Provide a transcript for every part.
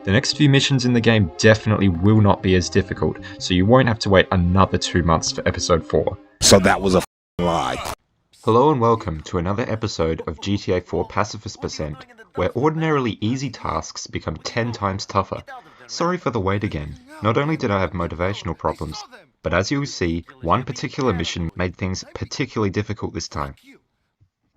The next few missions in the game definitely will not be as difficult, so you won't have to wait another 2 months for episode 4. So that was a lie. Hello and welcome to another episode of GTA 4 Pacifist Percent, where ordinarily easy tasks become 10 times tougher. Sorry for the wait again. Not only did I have motivational problems, but as you will see, one particular mission made things particularly difficult this time.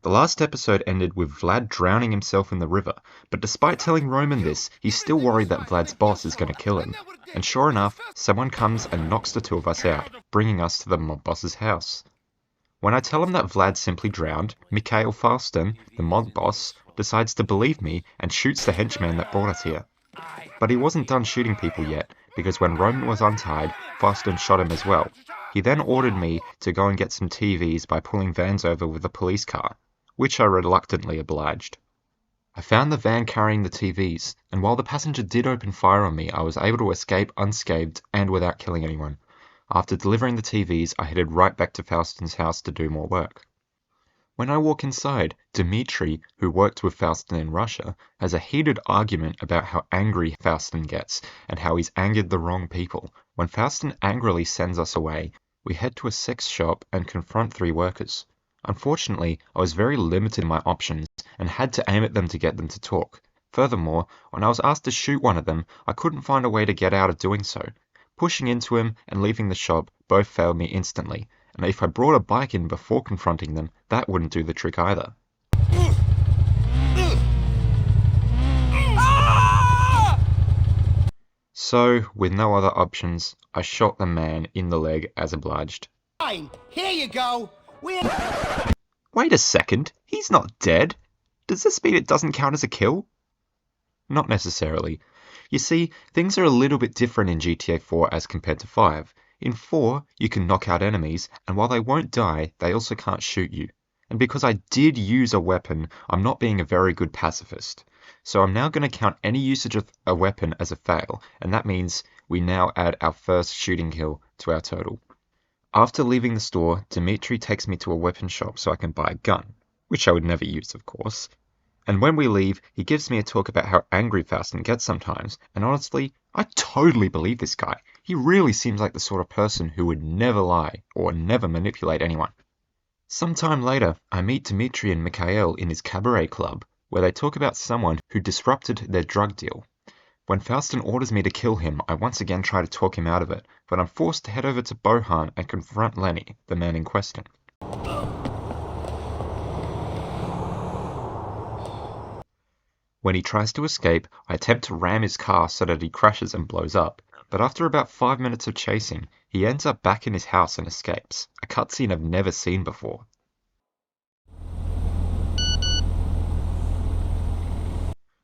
The last episode ended with Vlad drowning himself in the river, but despite telling Roman this, he's still worried that Vlad's boss is going to kill him. And sure enough, someone comes and knocks the two of us out, bringing us to the mob boss's house. When I tell him that Vlad simply drowned, Mikhail Faustin, the mob boss, decides to believe me and shoots the henchman that brought us here. But he wasn't done shooting people yet, because when Roman was untied, Faustin shot him as well. He then ordered me to go and get some TVs by pulling vans over with a police car, which I reluctantly obliged. I found the van carrying the TVs, and while the passenger did open fire on me, I was able to escape unscathed and without killing anyone. After delivering the TVs, I headed right back to Faustin's house to do more work. When I walk inside, Dimitri, who worked with Faustin in Russia, has a heated argument about how angry Faustin gets and how he's angered the wrong people. When Faustin angrily sends us away, we head to a sex shop and confront 3 workers. Unfortunately, I was very limited in my options and had to aim at them to get them to talk. Furthermore, when I was asked to shoot one of them, I couldn't find a way to get out of doing so. Pushing into him and leaving the shop both failed me instantly, and if I brought a bike in before confronting them, that wouldn't do the trick either. So, with no other options, I shot the man in the leg as obliged. Fine, here you go! Wait a second, he's not dead. Does this mean it doesn't count as a kill? Not necessarily. You see, things are a little bit different in GTA 4 as compared to 5. In 4, you can knock out enemies, and while they won't die, they also can't shoot you. And because I did use a weapon, I'm not being a very good pacifist. So I'm now going to count any usage of a weapon as a fail, and that means we now add our first shooting kill to our total. After leaving the store, Dimitri takes me to a weapon shop so I can buy a gun, which I would never use, of course. And when we leave, he gives me a talk about how angry Faustin gets sometimes, and honestly, I totally believe this guy. He really seems like the sort of person who would never lie or never manipulate anyone. Sometime later, I meet Dimitri and Mikhail in his cabaret club, where they talk about someone who disrupted their drug deal. When Faustin orders me to kill him, I once again try to talk him out of it, but I'm forced to head over to Bohan and confront Lenny, the man in question. When he tries to escape, I attempt to ram his car so that he crashes and blows up, but after about 5 minutes of chasing, he ends up back in his house and escapes, a cutscene I've never seen before.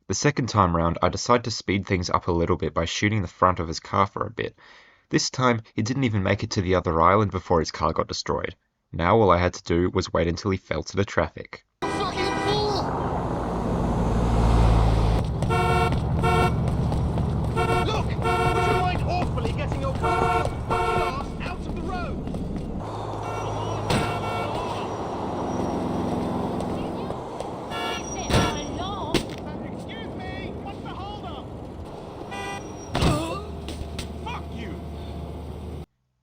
The second time round, I decide to speed things up a little bit by shooting the front of his car for a bit. This time, he didn't even make it to the other island before his car got destroyed. Now all I had to do was wait until he fell to the traffic.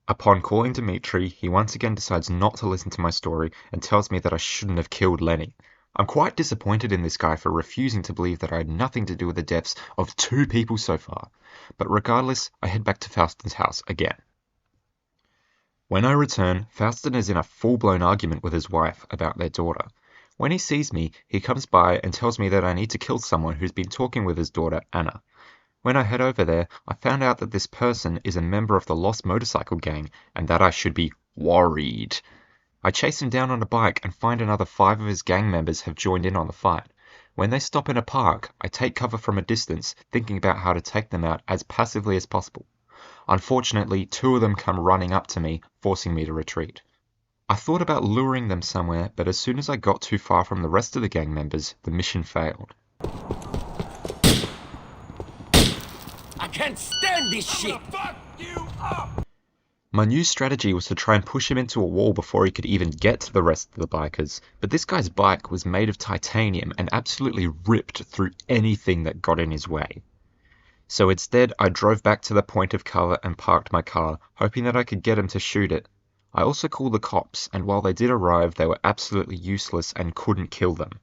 Upon calling Dimitri, he once again decides not to listen to my story and tells me that I shouldn't have killed Lenny. I'm quite disappointed in this guy for refusing to believe that I had nothing to do with the deaths of 2 people so far. But regardless, I head back to Faustin's house again. When I return, Faustin is in a full-blown argument with his wife about their daughter. When he sees me, he comes by and tells me that I need to kill someone who's been talking with his daughter, Anna. When I head over there, I found out that this person is a member of the Lost Motorcycle Gang, and that I should be worried. I chase him down on a bike and find another 5 of his gang members have joined in on the fight. When they stop in a park, I take cover from a distance, thinking about how to take them out as passively as possible. Unfortunately, 2 of them come running up to me, forcing me to retreat. I thought about luring them somewhere, but as soon as I got too far from the rest of the gang members, the mission failed. I can't stand this shit! Fuck you up! My new strategy was to try and push him into a wall before he could even get to the rest of the bikers, but this guy's bike was made of titanium and absolutely ripped through anything that got in his way. So instead, I drove back to the point of cover and parked my car, hoping that I could get him to shoot it. I also called the cops, and while they did arrive, they were absolutely useless and couldn't kill them.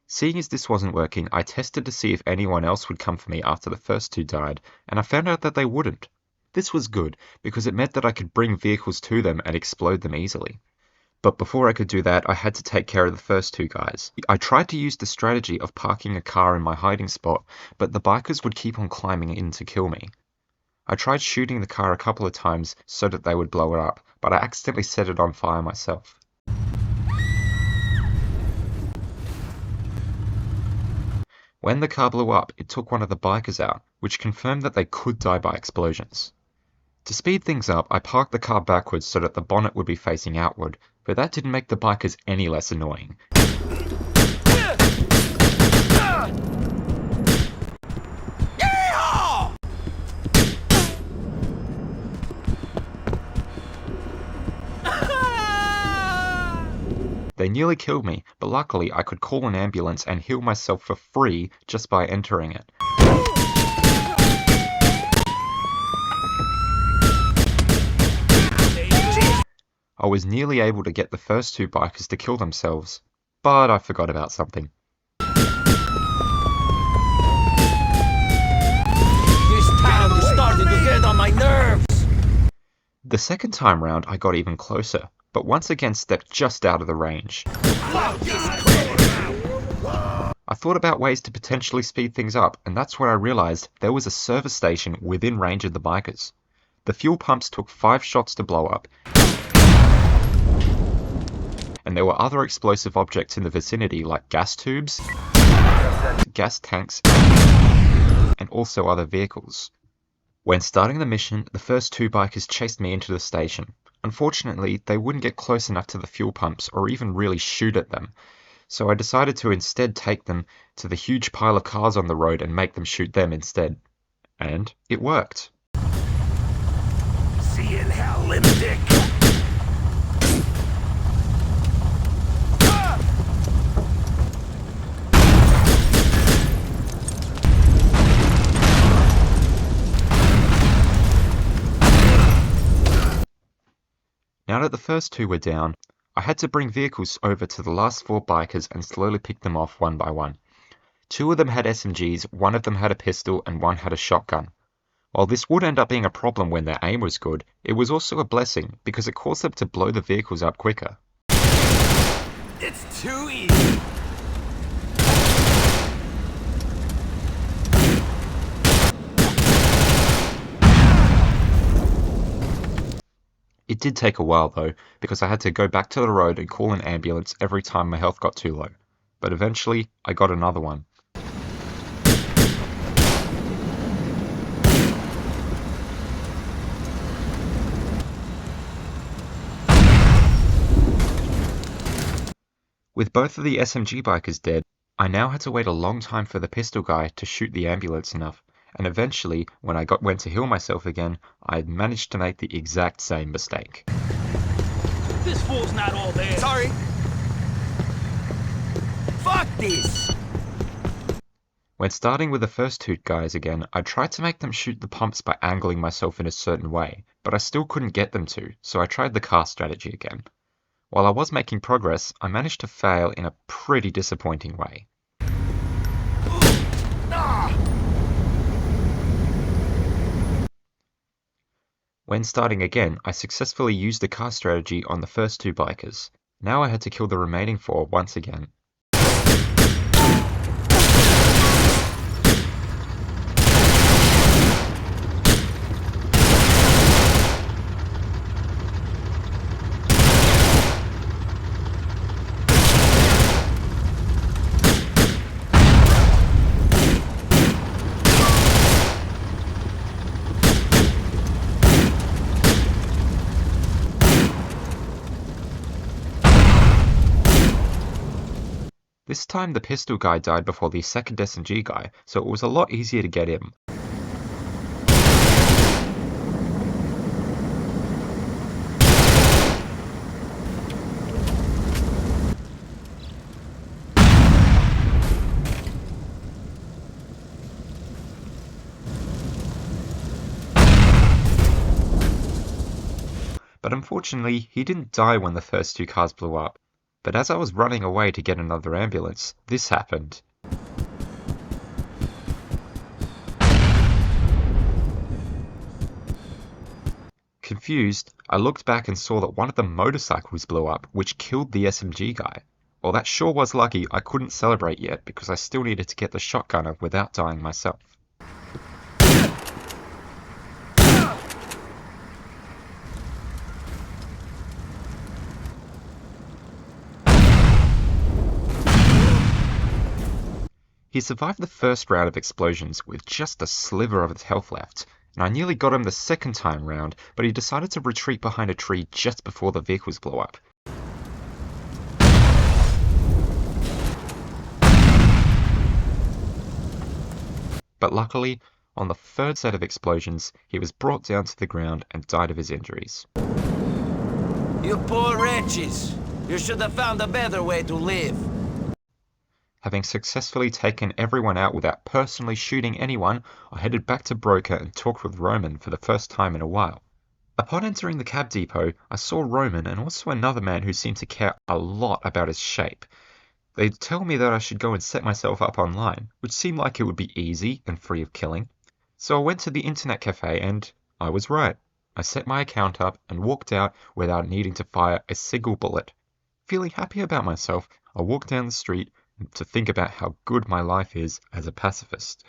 Seeing as this wasn't working, I tested to see if anyone else would come for me after the first two died, and I found out that they wouldn't. This was good, because it meant that I could bring vehicles to them and explode them easily. But before I could do that, I had to take care of the first two guys. I tried to use the strategy of parking a car in my hiding spot, but the bikers would keep on climbing in to kill me. I tried shooting the car a couple of times so that they would blow it up, but I accidentally set it on fire myself. When the car blew up, it took one of the bikers out, which confirmed that they could die by explosions. To speed things up, I parked the car backwards so that the bonnet would be facing outward, but that didn't make the bikers any less annoying. They nearly killed me, but luckily I could call an ambulance and heal myself for free just by entering it. I was nearly able to get the first two bikers to kill themselves, but I forgot about something. This town is starting to get on my nerves! The second time round I got even closer, but once again stepped just out of the range. I thought about ways to potentially speed things up, and that's when I realized there was a service station within range of the bikers. The fuel pumps took 5 shots to blow up, and there were other explosive objects in the vicinity like gas tubes, gas tanks, and also other vehicles. When starting the mission, the first two bikers chased me into the station. Unfortunately, they wouldn't get close enough to the fuel pumps or even really shoot at them, so I decided to instead take them to the huge pile of cars on the road and make them shoot them instead. And it worked. See you in hell, lipstick! Now that the first two were down, I had to bring vehicles over to the last 4 bikers and slowly pick them off one by one. 2 of them had SMGs, 1 of them had a pistol, and 1 had a shotgun. While this would end up being a problem when their aim was good, it was also a blessing because it caused them to blow the vehicles up quicker. It's too easy! It did take a while though, because I had to go back to the road and call an ambulance every time my health got too low. But eventually, I got another one. With both of the SMG bikers dead, I now had to wait a long time for the pistol guy to shoot the ambulance enough, and eventually, when I went to heal myself again, I managed to make the exact same mistake. This fool's not all there! Sorry! Fuck this! When starting with the first 2 guys again, I tried to make them shoot the pumps by angling myself in a certain way, but I still couldn't get them to, so I tried the car strategy again. While I was making progress, I managed to fail in a pretty disappointing way. When starting again, I successfully used the car strategy on the first 2 bikers. Now I had to kill the remaining 4 once again. This time the pistol guy died before the second SMG guy, so it was a lot easier to get him. but unfortunately he didn't die when the first two cars blew up. But as I was running away to get another ambulance, this happened. Confused, I looked back and saw that one of the motorcycles blew up, which killed the SMG guy. Well, that sure was lucky. I couldn't celebrate yet because I still needed to get the shotgunner without dying myself. He survived the first round of explosions with just a sliver of his health left, and I nearly got him the second time round, but he decided to retreat behind a tree just before the vehicles blew up. But luckily, on the third set of explosions, he was brought down to the ground and died of his injuries. You poor wretches! You should have found a better way to live. Having successfully taken everyone out without personally shooting anyone, I headed back to Broker and talked with Roman for the first time in a while. Upon entering the cab depot, I saw Roman and also another man who seemed to care a lot about his shape. They'd tell me that I should go and set myself up online, which seemed like it would be easy and free of killing. So I went to the internet cafe and I was right. I set my account up and walked out without needing to fire a single bullet. Feeling happy about myself, I walked down the street to think about how good my life is as a pacifist.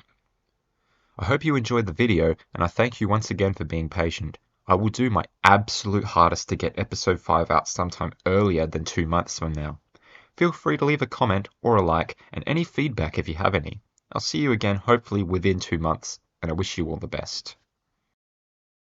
I hope you enjoyed the video, and I thank you once again for being patient. I will do my absolute hardest to get episode 5 out sometime earlier than 2 months from now. Feel free to leave a comment or a like, and any feedback if you have any. I'll see you again hopefully within 2 months, and I wish you all the best.